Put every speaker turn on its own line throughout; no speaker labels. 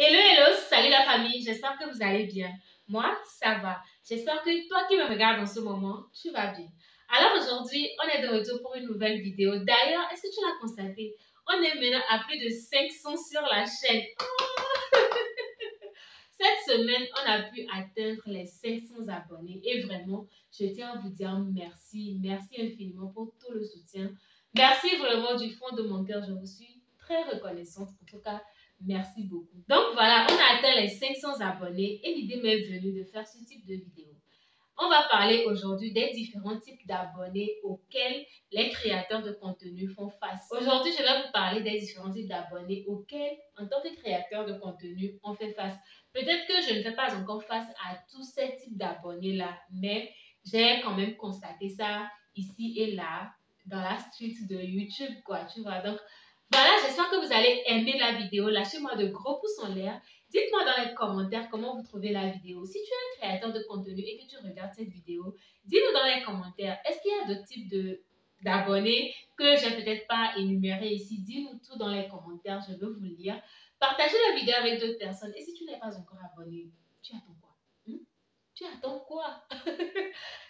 Hello, hello, salut la famille, j'espère que vous allez bien. Moi, ça va. J'espère que toi qui me regardes en ce moment, tu vas bien. Alors aujourd'hui, on est de retour pour une nouvelle vidéo. D'ailleurs, est-ce que tu l'as constaté? On est maintenant à plus de 500 sur la chaîne. Cette semaine, on a pu atteindre les 500 abonnés et vraiment, je tiens à vous dire merci, merci infiniment pour tout le soutien. Merci vraiment du fond de mon cœur, je vous suis très reconnaissante. En tout cas, merci beaucoup. Donc voilà, on a atteint les 500 abonnés et l'idée m'est venue de faire ce type de vidéo. On va parler aujourd'hui des différents types d'abonnés auxquels les créateurs de contenu font face. Aujourd'hui, je vais vous parler des différents types d'abonnés auxquels, en tant que créateur de contenu, on fait face. Peut-être que je ne fais pas encore face à tous ces types d'abonnés-là, mais j'ai quand même constaté ça ici et là, dans la street de YouTube, quoi, tu vois. Donc, voilà, j'espère que vous allez aimer la vidéo. Lâchez-moi de gros pouces en l'air. Dites-moi dans les commentaires comment vous trouvez la vidéo. Si tu es un créateur de contenu et que tu regardes cette vidéo, dis-nous dans les commentaires. Est-ce qu'il y a d'autres types d'abonnés que je n'ai peut-être pas énumérés ici? Dis-nous tout dans les commentaires, je veux vous lire. Partagez la vidéo avec d'autres personnes. Et si tu n'es pas encore abonné, tu attends quoi? Tu attends quoi?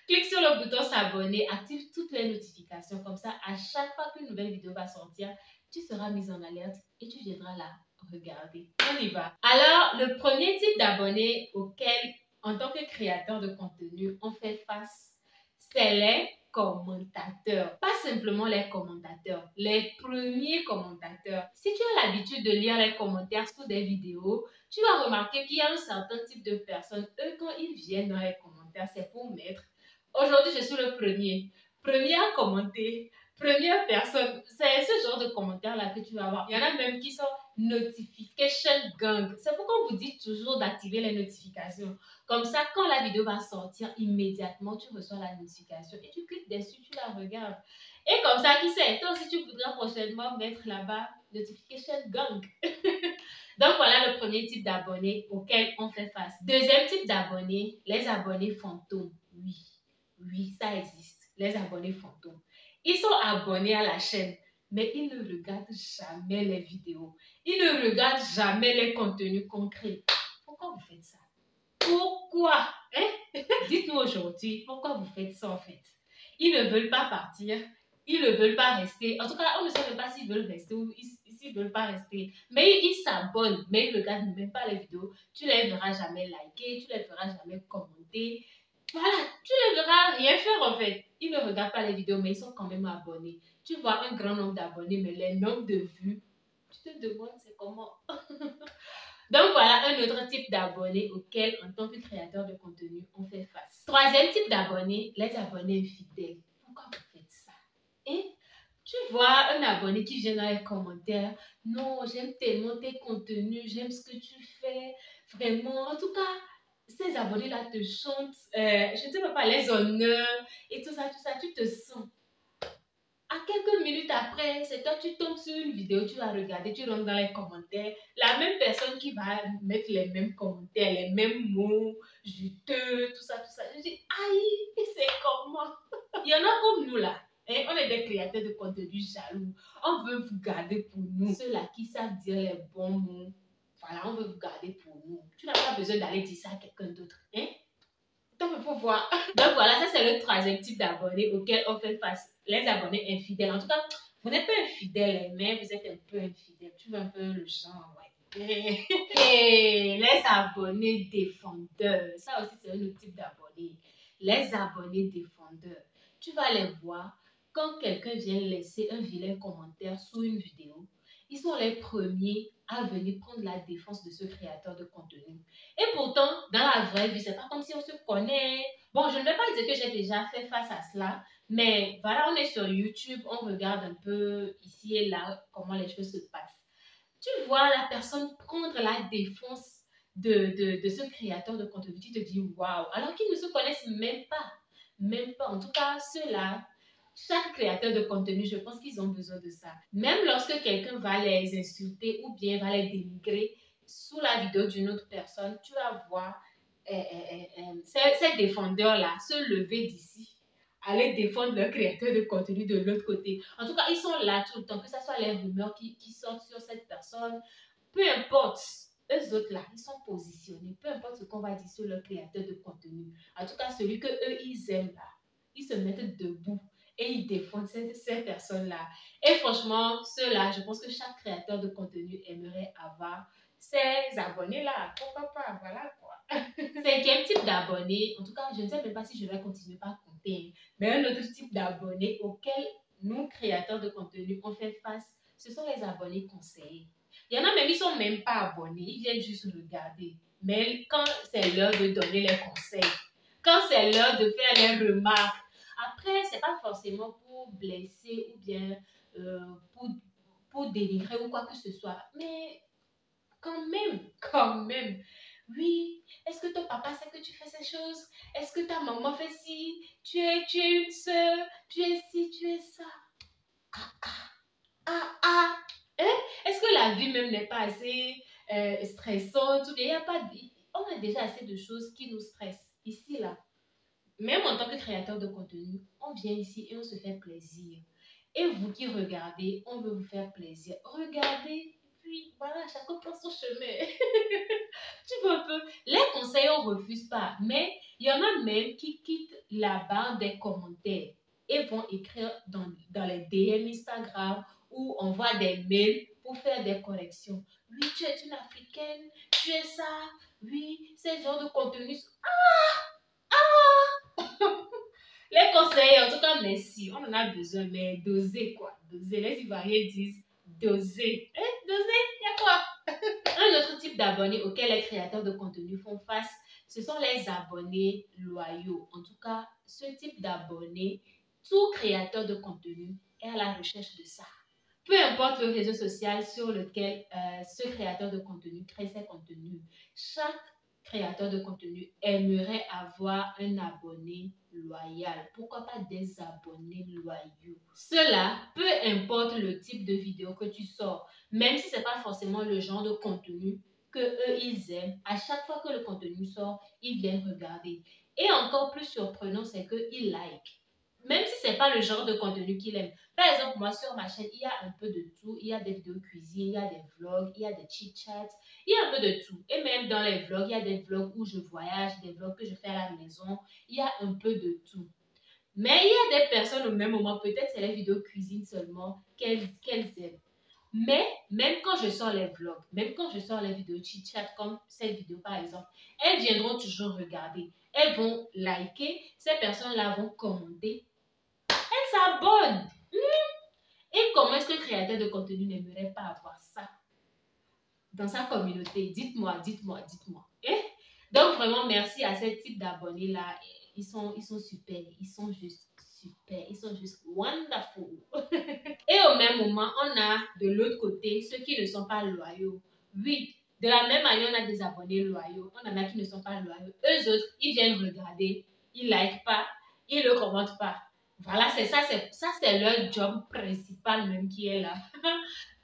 Clique sur le bouton s'abonner, active toutes les notifications. Comme ça, à chaque fois qu'une nouvelle vidéo va sortir, tu seras mise en alerte et tu viendras la regarder. On y va. Alors, le premier type d'abonnés auquel, en tant que créateur de contenu, on fait face, c'est les commentateurs. Pas simplement les commentateurs, les premiers commentateurs. Si tu as l'habitude de lire les commentaires sous des vidéos, tu vas remarquer qu'il y a un certain type de personnes, eux, quand ils viennent dans les commentaires, c'est pour mettre « Aujourd'hui, je suis le premier à commenter, première personne ». C'est ce genre de commentaires-là que tu vas avoir. Il y en a même qui sont notification gang. C'est pourquoi on vous dit toujours d'activer les notifications. Comme ça, quand la vidéo va sortir, immédiatement, tu reçois la notification et tu cliques dessus, tu la regardes. Et comme ça, qui sait, toi aussi, tu voudras prochainement mettre là-bas notification gang. Donc, voilà le premier type d'abonnés auquel on fait face. Deuxième type d'abonnés, les abonnés fantômes. Oui, oui, ça existe. Les abonnés fantômes. Ils sont abonnés à la chaîne, mais ils ne regardent jamais les vidéos. Ils ne regardent jamais les contenus concrets. Pourquoi vous faites ça? Pourquoi? Hein? Dites-nous aujourd'hui, pourquoi vous faites ça en fait? Ils ne veulent pas partir. Ils ne veulent pas rester. En tout cas, on ne sait même pas s'ils veulent rester ou s'ils ne veulent pas rester. Mais ils s'abonnent, mais ils ne regardent même pas les vidéos. Tu ne les verras jamais liker, tu ne les verras jamais commenter. Voilà, tu ne les verras rien faire en fait. Ils ne regardent pas les vidéos, mais ils sont quand même abonnés. Tu vois un grand nombre d'abonnés, mais les nombres de vues, tu te demandes c'est comment. Donc voilà un autre type d'abonnés auquel, en tant que créateur de contenu, on fait face. Troisième type d'abonnés, les abonnés infidèles. Pourquoi vous faites ça? Et tu vois un abonné qui vient dans les commentaires, non, j'aime tellement tes contenus, j'aime ce que tu fais, vraiment. En tout cas, ces abonnés-là te chantent, je ne sais pas, les honneurs et tout ça, tu te sens. À quelques minutes après, c'est toi, tu tombes sur une vidéo, tu vas regarder, tu rentres dans les commentaires. La même personne qui va mettre les mêmes commentaires, les mêmes mots, juteux, tout ça, tout ça. Je dis, aïe, c'est comment? Il y en a comme nous là. Et on est des créateurs de contenu jaloux. On veut vous garder pour nous. Ceux-là qui savent dire les bons mots, voilà, on veut vous garder pour nous. Tu n'as pas besoin d'aller dire ça à quelqu'un d'autre. Hein? Donc, il faut voir. Donc voilà, ça c'est le troisième type d'abonnés auquel on fait face. Les abonnés infidèles. En tout cas, vous n'êtes pas infidèle, mais vous êtes un peu infidèle. Tu veux un peu le genre, ouais. Et les abonnés défendeurs. Ça aussi, c'est un autre type d'abonnés. Les abonnés défendeurs. Tu vas les voir quand quelqu'un vient laisser un vilain commentaire sous une vidéo. Ils sont les premiers à venir prendre la défense de ce créateur de contenu. Et pourtant, dans la vraie vie, c'est pas comme si on se connaît. Bon, je ne vais pas dire que j'ai déjà fait face à cela, mais voilà, on est sur YouTube, on regarde un peu ici et là comment les choses se passent. Tu vois la personne prendre la défense de ce créateur de contenu, tu te dis waouh, alors qu'ils ne se connaissent même pas. Même pas. En tout cas, ceux-là, chaque créateur de contenu, je pense qu'ils ont besoin de ça. Même lorsque quelqu'un va les insulter ou bien va les dénigrer sous la vidéo d'une autre personne, tu vas voir ces défendeurs-là se lever d'ici, aller défendre leur créateur de contenu de l'autre côté. En tout cas, ils sont là tout le temps, que ce soit les rumeurs qui sortent sur cette personne, peu importe. eux autres là, ils sont positionnés, peu importe ce qu'on va dire sur leur créateur de contenu. En tout cas, celui que eux ils aiment là, ils se mettent debout et ils défendent ces personnes-là. Et franchement, ceux-là, je pense que chaque créateur de contenu aimerait avoir ces abonnés-là. Pourquoi pas? Voilà quoi. Cinquième type d'abonnés, en tout cas, je ne sais même pas si je vais continuer par compter, mais un autre type d'abonnés auquel nous, créateurs de contenu, on fait face, ce sont les abonnés conseillés. Il y en a même, ils ne sont même pas abonnés, ils viennent juste regarder. Mais quand c'est l'heure de donner les conseils, quand c'est l'heure de faire les remarques, après, ce n'est pas forcément pour blesser ou bien euh, pour, pour dénigrer ou quoi que ce soit, mais quand même, oui, est-ce que ton papa sait que tu fais ces choses? Est-ce que ta maman fait ci? Tu es une sœur, tu es ci, tu es ça. Ah. Hein? Est-ce que la vie même n'est pas assez stressante? Ou bien il y a pas, on a déjà assez de choses qui nous stressent ici, là. Même en tant que créateur de contenu, on vient ici et on se fait plaisir. Et vous qui regardez, on veut vous faire plaisir. Regardez, puis voilà, chacun prend son chemin. Tu vois un peu, les conseils, on ne refuse pas. Mais il y en a même qui quittent la barre des commentaires et vont écrire dans les DM Instagram ou envoient des mails pour faire des corrections. Oui, tu es une africaine, tu es ça. Oui, c'est genre de contenu. Les conseils, en tout cas, merci. On en a besoin, mais doser quoi. Doser. Les Ivoiriens disent doser. Hein? Doser, il y a quoi? Un autre type d'abonnés auxquels les créateurs de contenu font face, ce sont les abonnés loyaux. En tout cas, ce type d'abonnés, tout créateur de contenu est à la recherche de ça. Peu importe le réseau social sur lequel ce créateur de contenu crée ses contenus, chaque créateur de contenu aimerait avoir un abonné loyal. Pourquoi pas des abonnés loyaux? Cela, peu importe le type de vidéo que tu sors, même si ce n'est pas forcément le genre de contenu que eux ils aiment, à chaque fois que le contenu sort, ils viennent regarder. Et encore plus surprenant, c'est qu'ils like. Même si ce n'est pas le genre de contenu qu'il aime. Par exemple, moi, sur ma chaîne, il y a un peu de tout. Il y a des vidéos cuisine, il y a des vlogs, il y a des chit-chats, il y a un peu de tout. Et même dans les vlogs, il y a des vlogs où je voyage, des vlogs que je fais à la maison. Il y a un peu de tout. Mais il y a des personnes au même moment, peut-être c'est les vidéos cuisine seulement qu'elles aiment. Mais même quand je sors les vlogs, même quand je sors les vidéos chit-chat comme cette vidéo par exemple, elles viendront toujours regarder. Elles vont liker, ces personnes-là vont commenter, elles s'abonnent. Et comment est-ce que le créateur de contenu n'aimerait pas avoir ça dans sa communauté? Dites-moi. Eh? Donc vraiment merci à ce type d'abonnés-là. Ils sont super, ils sont juste super, ils sont juste wonderful. Et au même moment, on a de l'autre côté ceux qui ne sont pas loyaux. Oui, de la même manière, on a des abonnés loyaux. On en a qui ne sont pas loyaux. Eux autres, ils viennent regarder, ils ne like pas, ils ne commentent pas. Voilà, c'est ça, c'est leur job principal même qui est là.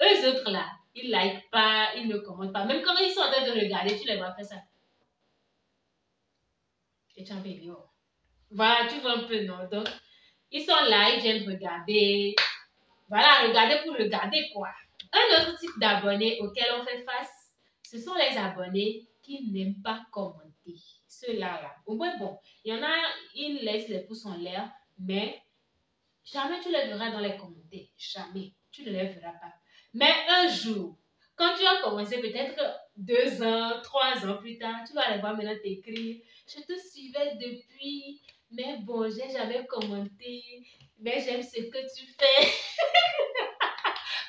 Eux autres là, ils ne like pas, ils ne commentent pas. Même quand ils sont en train de regarder, tu les vois faire ça. Et tu en fais bien. Voilà, tu vois un peu, non? Donc, ils sont là, ils viennent regarder. Voilà, regarder pour regarder quoi. Un autre type d'abonnés auquel on fait face, ce sont les abonnés qui n'aiment pas commenter. Ceux-là, là. Au moins, bon, il y en a, ils laissent les pouces en l'air, mais jamais tu les verras dans les commentaires. Jamais. Tu ne les verras pas. Mais un jour, quand tu vas commencer peut-être 2 ans, 3 ans plus tard, tu vas aller voir maintenant t'écrire. Je te suivais depuis, mais bon, j'ai jamais commenté, mais j'aime ce que tu fais.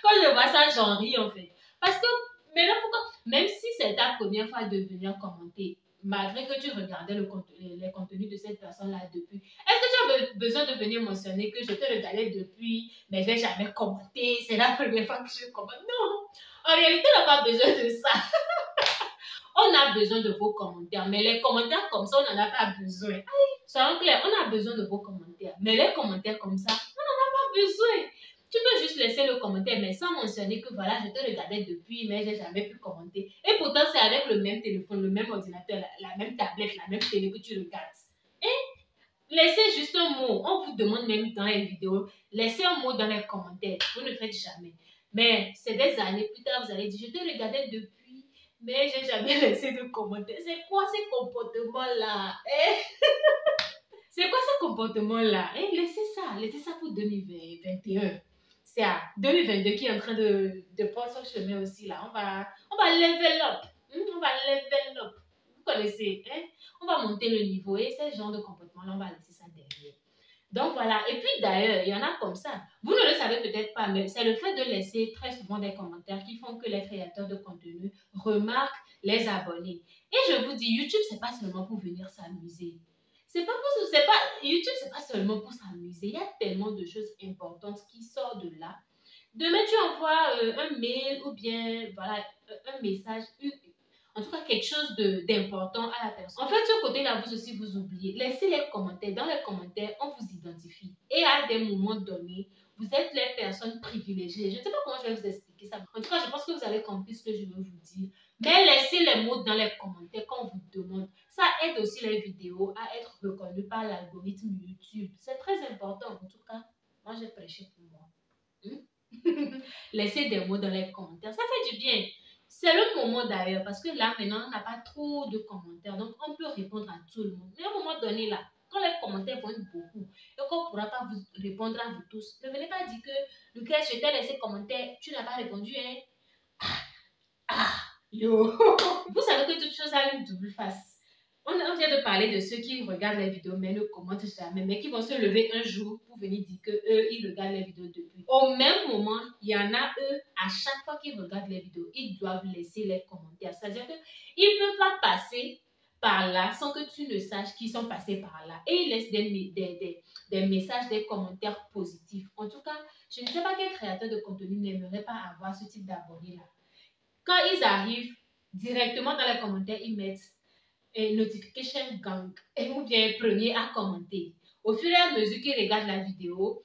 Quand je vois ça, j'en ris en fait. Parce que maintenant, pourquoi? Même si c'est ta première fois de venir commenter, malgré que tu regardais les contenus de cette personne-là depuis, est-ce que tu as besoin de venir mentionner que je te regardais depuis, mais je n'ai jamais commenté, c'est la première fois que je commente? Non! En réalité, on n'a pas besoin de ça. On a besoin de vos commentaires, mais les commentaires comme ça, on n'en a pas besoin. Soyons clairs, on a besoin de vos commentaires, mais les commentaires comme ça, on n'en a pas besoin. Tu peux juste laisser le commentaire, mais sans mentionner que voilà, je te regardais depuis, mais je n'ai jamais pu commenter. Et pourtant, c'est avec le même téléphone, le même ordinateur, la même tablette, la même télé que tu regardes. Et laissez juste un mot. On vous demande même dans les vidéos, laissez un mot dans les commentaires. Vous ne le faites jamais. Mais c'est des années plus tard, vous allez dire, je te regardais depuis, mais j'ai jamais laissé de commentaires. C'est quoi ces comportements-là? C'est quoi ce comportement-là? Laissez ça pour 2021. C'est à 2022 qui est en train de prendre son chemin aussi là. On va level up. On va level up. Vous connaissez, hein? On va monter le niveau et ce genre de comportement-là, on va laisser ça derrière. Donc voilà. Et puis d'ailleurs, il y en a comme ça. Vous ne le savez peut-être pas, mais c'est le fait de laisser très souvent des commentaires qui font que les créateurs de contenu remarquent les abonnés. Et je vous dis, YouTube, c'est pas seulement pour venir s'amuser. YouTube, c'est pas seulement pour s'amuser. Il y a tellement de choses importantes qui sortent de là. Demain, tu envoies un mail ou bien voilà, un message, en tout cas quelque chose d'important à la personne. En fait, ce côté-là, vous aussi, vous oubliez. Laissez les commentaires. Dans les commentaires, on vous identifie. Et à des moments donnés, vous êtes les personnes privilégiées. Je ne sais pas comment je vais vous expliquer ça. En tout cas, je pense que vous avez compris ce que je veux vous dire. Mais laissez les mots dans les commentaires quand on vous demande. Ça aide aussi les vidéos à être reconnues par l'algorithme YouTube. C'est très important. En tout cas, moi, j'ai prêché pour moi. Laissez des mots dans les commentaires. Ça fait du bien. C'est le moment d'ailleurs, parce que là, maintenant, on n'a pas trop de commentaires. Donc, on peut répondre à tout le monde. Mais à un moment donné, là, quand les commentaires vont être beaucoup et qu'on ne pourra pas vous répondre à vous tous, ne venez pas dire que, Lucas, je t'ai laissé commentaire, tu n'as pas répondu, hein? Yo! Vous savez que toute chose a une double face. On vient de parler de ceux qui regardent les vidéos mais ne commentent jamais, mais qui vont se lever un jour pour venir dire que eux, ils regardent les vidéos depuis. Au même moment, il y en a eux, à chaque fois qu'ils regardent les vidéos, ils doivent laisser les commentaires. C'est-à-dire qu'ils ne peuvent pas passer par là sans que tu ne saches qu'ils sont passés par là. Et ils laissent des messages, des commentaires positifs. En tout cas, je ne sais pas quel créateur de contenu n'aimerait pas avoir ce type d'abonnés-là. Quand ils arrivent, directement dans les commentaires, ils mettent notification gang ou bien premier à commenter. Au fur et à mesure qu'ils regardent la vidéo,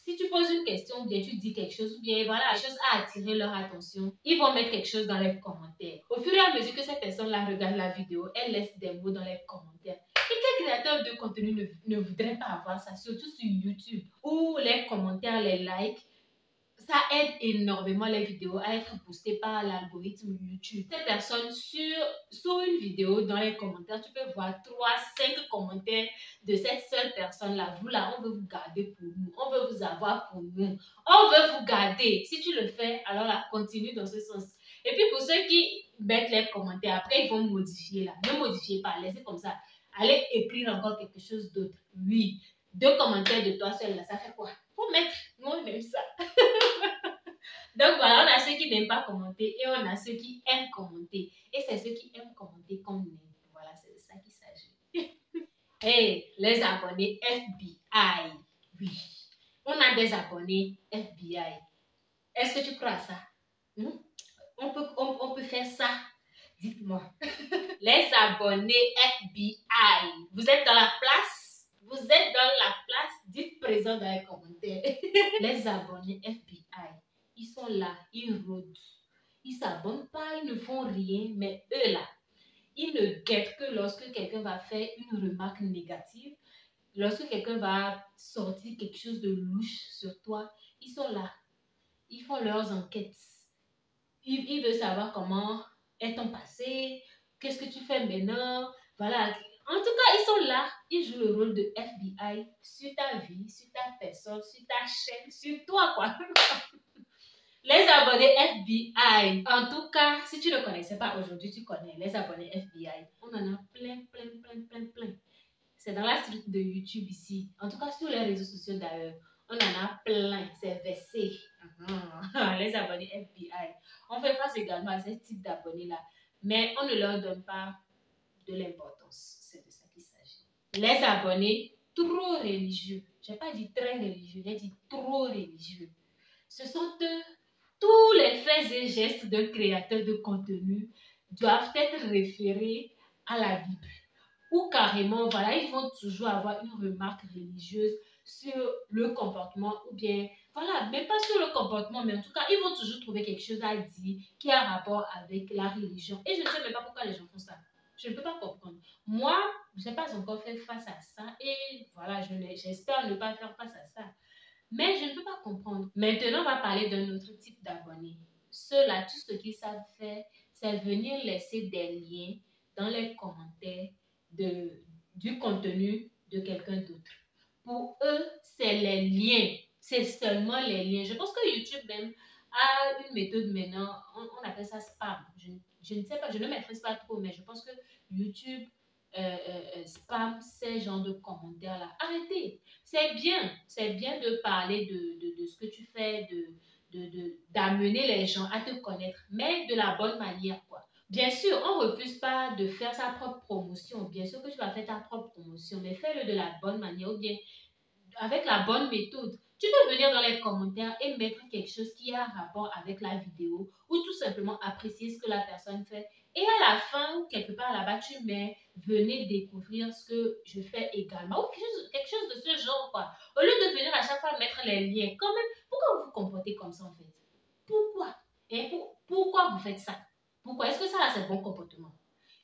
si tu poses une question ou bien tu dis quelque chose ou bien voilà, quelque chose a attiré leur attention, ils vont mettre quelque chose dans les commentaires. Au fur et à mesure que ces personnes-là regardent la vidéo, elles laissent des mots dans les commentaires. Et quel créateur de contenu ne voudrait pas avoir ça, surtout sur YouTube, où les commentaires, les likes, ça aide énormément les vidéos à être boostées par l'algorithme YouTube. Ces personnes, sur une vidéo, dans les commentaires, tu peux voir 3-5 commentaires de cette seule personne-là. Vous là, on veut vous garder pour nous. On veut vous avoir pour nous. On veut vous garder. Si tu le fais, alors là, continue dans ce sens. Et puis pour ceux qui mettent les commentaires, après ils vont modifier là. Ne modifiez pas, laissez comme ça. Allez écrire encore quelque chose d'autre. Oui, 2 commentaires de toi seul là, ça fait quoi? Faut mettre, moi on aime ça. Donc voilà, on a ceux qui n'aiment pas commenter et on a ceux qui aiment commenter. Et c'est ceux qui aiment commenter qu'on aime. Voilà, c'est de ça qu'il s'agit. Hey, les abonnés FBI. Oui, on a des abonnés FBI. Est-ce que tu crois à ça? On peut faire ça? Dites-moi. Les abonnés FBI. Vous êtes dans la place? Vous êtes dans la place? Dites présent dans les commentaires. Les abonnés FBI. Ils sont là, ils rôdent. Ils ne s'abonnent pas, ils ne font rien, mais eux là, ils ne guettent que lorsque quelqu'un va faire une remarque négative, lorsque quelqu'un va sortir quelque chose de louche sur toi, ils sont là. Ils font leurs enquêtes. Ils veulent savoir comment est ton passé, qu'est-ce que tu fais maintenant, voilà. En tout cas, ils sont là, ils jouent le rôle de FBI sur ta vie, sur ta personne, sur ta chaîne, sur toi, quoi. Les abonnés FBI. En tout cas, si tu ne connaissais pas aujourd'hui, tu connais les abonnés FBI. On en a plein. C'est dans la street de YouTube ici. En tout cas, sur les réseaux sociaux d'ailleurs. On en a plein. C'est versé. Les abonnés FBI. On fait face également à ce type d'abonnés-là. Mais on ne leur donne pas de l'importance. C'est de ça qu'il s'agit. Les abonnés trop religieux. Je n'ai pas dit très religieux, j'ai dit trop religieux. Ce sont eux. Tous les faits et gestes d'un créateur de contenu doivent être référés à la Bible. Ou carrément, voilà, ils vont toujours avoir une remarque religieuse sur le comportement ou bien, voilà, même pas sur le comportement, mais en tout cas, ils vont toujours trouver quelque chose à dire qui a rapport avec la religion. Et je ne sais même pas pourquoi les gens font ça. Je ne peux pas comprendre. Moi, je n'ai pas encore fait face à ça et voilà, j'espère ne pas faire face à ça. Mais je ne peux pas comprendre. Maintenant, on va parler d'un autre type d'abonnés. Ceux-là, tout ce qu'ils savent faire, c'est venir laisser des liens dans les commentaires du contenu de quelqu'un d'autre. Pour eux, c'est les liens. C'est seulement les liens. Je pense que YouTube même a une méthode maintenant, on appelle ça spam. Je ne sais pas, je ne maîtrise pas trop, mais je pense que YouTube spam ces genres de commentaires-là. Arrêtez. C'est bien de parler de ce que tu fais, d'amener les gens à te connaître, mais de la bonne manière, quoi. Bien sûr, on ne refuse pas de faire sa propre promotion. Bien sûr que tu vas faire ta propre promotion, mais fais-le de la bonne manière ou bien avec la bonne méthode. Tu peux venir dans les commentaires et mettre quelque chose qui a un rapport avec la vidéo ou tout simplement apprécier ce que la personne fait. Et à la fin, quelque part là-bas, tu mets venez découvrir ce que je fais également ou quelque chose de ce genre, quoi. Au lieu de venir à chaque fois mettre les liens, quand même, pourquoi vous vous comportez comme ça en fait? Pourquoi? Et pourquoi vous faites ça? Pourquoi? Est-ce que ça là c'est bon comportement?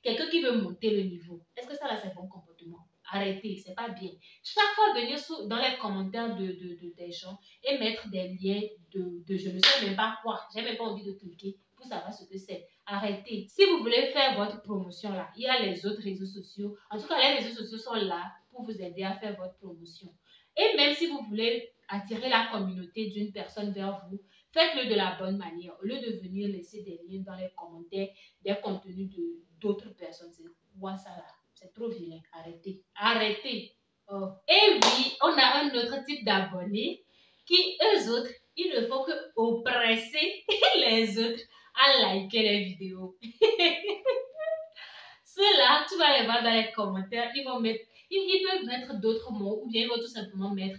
Quelqu'un qui veut monter le niveau, est-ce que ça là c'est bon comportement? Arrêtez, c'est pas bien. Chaque fois venir dans les commentaires des gens et mettre des liens de je ne sais même pas quoi. J'ai même pas envie de cliquer pour savoir ce que c'est. Arrêtez. Si vous voulez faire votre promotion là, il y a les autres réseaux sociaux. En tout cas, les réseaux sociaux sont là pour vous aider à faire votre promotion. Et même si vous voulez attirer la communauté d'une personne vers vous, faites-le de la bonne manière. Au lieu de venir laisser des liens dans les commentaires des contenus d'autres personnes. C'est quoi ça là? C'est trop vilain. Arrêtez. Arrêtez. Oh. Et oui, on a un autre type d'abonnés qui, eux autres, ils ne font que oppresser les autres à liker les vidéos. Ceux-là, tu vas les voir dans les commentaires, ils peuvent mettre d'autres mots ou bien ils vont tout simplement mettre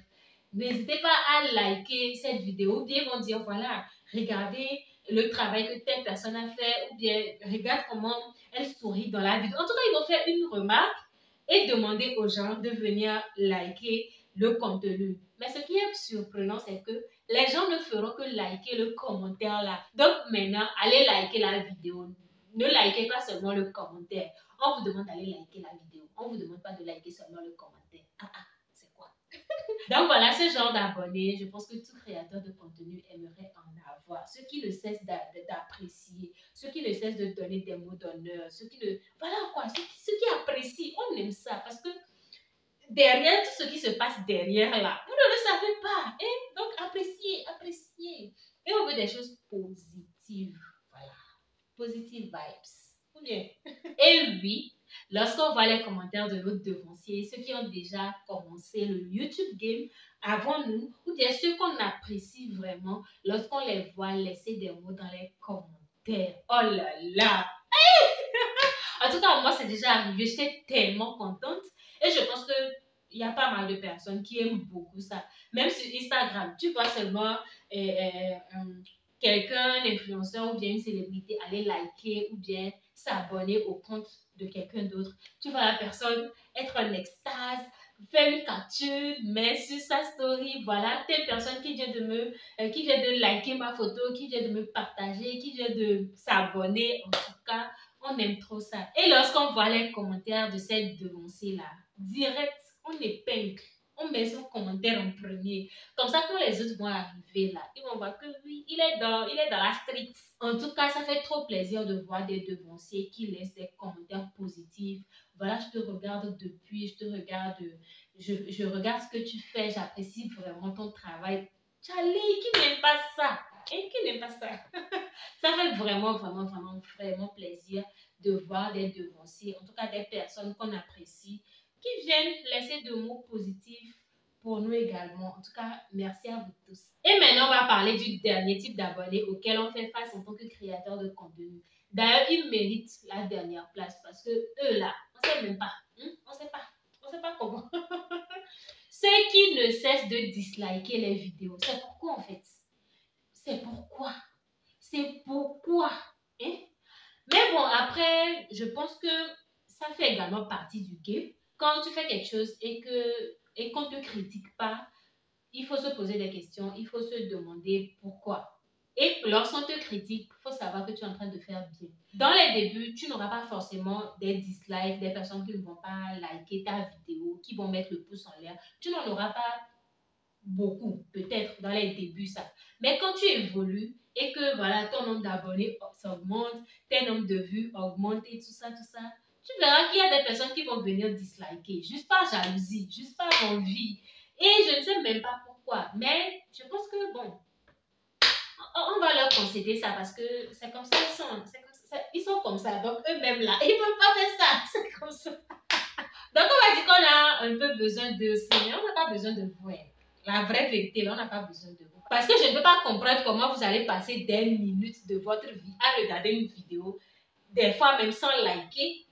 n'hésitez pas à liker cette vidéo ou bien ils vont dire voilà, regardez le travail que telle personne a fait ou bien regarde comment elle sourit dans la vidéo. En tout cas, ils vont faire une remarque et demander aux gens de venir liker le contenu. Mais ce qui est surprenant, c'est que les gens ne feront que liker le commentaire là. Donc maintenant, allez liker la vidéo. Ne likez pas seulement le commentaire. On vous demande d'aller liker la vidéo. On ne vous demande pas de liker seulement le commentaire. C'est quoi? Donc voilà, ce genre d'abonnés, je pense que tout créateur de contenu aimerait en avoir. Ceux qui ne cessent d'apprécier, ceux qui ne cessent de donner des mots d'honneur, ceux qui ne... Voilà quoi, ceux qui apprécient, on aime ça parce que derrière tout ce qui se passe derrière là, vous ne le savez pas. Hein? Donc appréciez, appréciez. Et on veut des choses positives. Voilà. Positive vibes. Ou bien. Et oui, lorsqu'on voit les commentaires de nos devanciers, ceux qui ont déjà commencé le YouTube game avant nous, ou bien ceux qu'on apprécie vraiment, lorsqu'on les voit laisser des mots dans les commentaires. Oh là là! En tout cas, moi, c'est déjà arrivé. J'étais tellement contente. Et je pense qu'il y a pas mal de personnes qui aiment beaucoup ça. Même sur Instagram, tu vois seulement quelqu'un, un influenceur ou bien une célébrité aller liker ou bien s'abonner au compte de quelqu'un d'autre. Tu vois la personne être en extase, faire une capture, mettre sur sa story, voilà, telle personne qui vient qui vient de liker ma photo, qui vient de me partager, qui vient de s'abonner. En tout cas, on aime trop ça. Et lorsqu'on voit les commentaires de cette devancée-là, direct, on épingle. On met son commentaire en premier. Comme ça, quand les autres vont arriver là, ils vont voir que oui, il est dans la street. En tout cas, ça fait trop plaisir de voir des devanciers qui laissent des commentaires positifs. Voilà, je te regarde depuis, je te regarde, je regarde ce que tu fais, j'apprécie vraiment ton travail. Charlie, qui n'aime pas ça? Et qui n'aime pas ça? Ça fait vraiment, vraiment, vraiment, vraiment plaisir de voir des devanciers, en tout cas des personnes qu'on apprécie, qui viennent laisser de mots positifs pour nous également. En tout cas, merci à vous tous. Et maintenant, on va parler du dernier type d'abonnés auquel on fait face en tant que créateur de contenu. D'ailleurs, ils méritent la dernière place parce que eux là, on ne sait même pas. On ne sait pas comment. Ceux qui ne cessent de disliker les vidéos. C'est pourquoi en fait? C'est pourquoi? C'est pourquoi? Hein? Mais bon, après, je pense que ça fait également partie du game. Quand tu fais quelque chose et qu'on ne te critique pas, il faut se poser des questions, il faut se demander pourquoi. Et lorsqu'on te critique, il faut savoir que tu es en train de faire bien. Dans les débuts, tu n'auras pas forcément des dislikes, des personnes qui ne vont pas liker ta vidéo, qui vont mettre le pouce en l'air. Tu n'en auras pas beaucoup, peut-être dans les débuts ça. Mais quand tu évolues et que voilà, ton nombre d'abonnés s'augmente, tes nombres de vues augmentent et tout ça, tu verras qu'il y a des personnes qui vont venir disliker, juste par jalousie, juste par envie. Et je ne sais même pas pourquoi, mais je pense que bon, on va leur concéder ça parce que c'est comme ça ils sont. Ils sont comme ça, donc eux-mêmes là, ils ne peuvent pas faire ça, c'est comme ça. Donc on va dire qu'on a un peu besoin de ça, mais on n'a pas besoin de vous. La vraie vérité, là, on n'a pas besoin de vous. Parce que je ne peux pas comprendre comment vous allez passer des minutes de votre vie à regarder une vidéo, des fois même sans liker,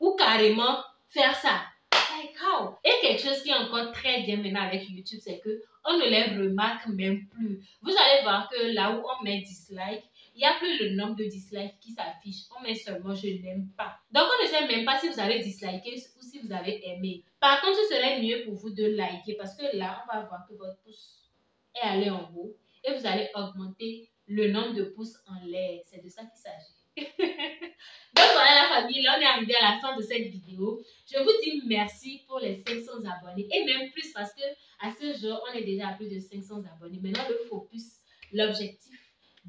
ou carrément faire ça. Like how? Et quelque chose qui est encore très bien maintenant avec YouTube, c'est que on ne les remarque même plus. Vous allez voir que là où on met dislike, il n'y a plus le nombre de dislikes qui s'affiche. On met seulement je n'aime pas. Donc on ne sait même pas si vous avez disliké ou si vous avez aimé. Par contre, ce serait mieux pour vous de liker parce que là, on va voir que votre pouce est allé en haut et vous allez augmenter le nombre de pouces en l'air. C'est de ça qu'il s'agit. Donc voilà la famille, là on est arrivé à la fin de cette vidéo. Je vous dis merci pour les 500 abonnés et même plus parce que à ce jour, on est déjà à plus de 500 abonnés. Maintenant, le focus, l'objectif,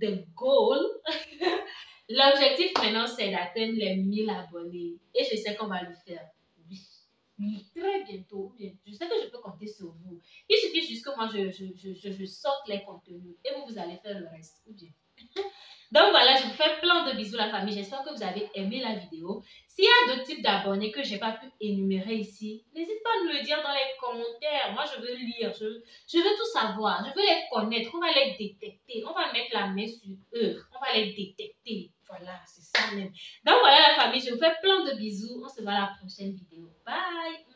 the goal, l'objectif maintenant c'est d'atteindre les 1000 abonnés et je sais qu'on va le faire. Oui, très bientôt. Je sais que je peux compter sur vous. Il suffit juste que moi je sorte les contenus et vous allez faire le reste. Ou bien. Donc voilà, je vous fais plein de bisous la famille. J'espère que vous avez aimé la vidéo. S'il y a d'autres types d'abonnés que je n'ai pas pu énumérer ici, n'hésite pas à me le dire dans les commentaires. Moi, je veux lire, je veux tout savoir. Je veux les connaître. On va les détecter. On va mettre la main sur eux. On va les détecter. Voilà, c'est ça même. Donc voilà la famille, je vous fais plein de bisous. On se voit à la prochaine vidéo. Bye!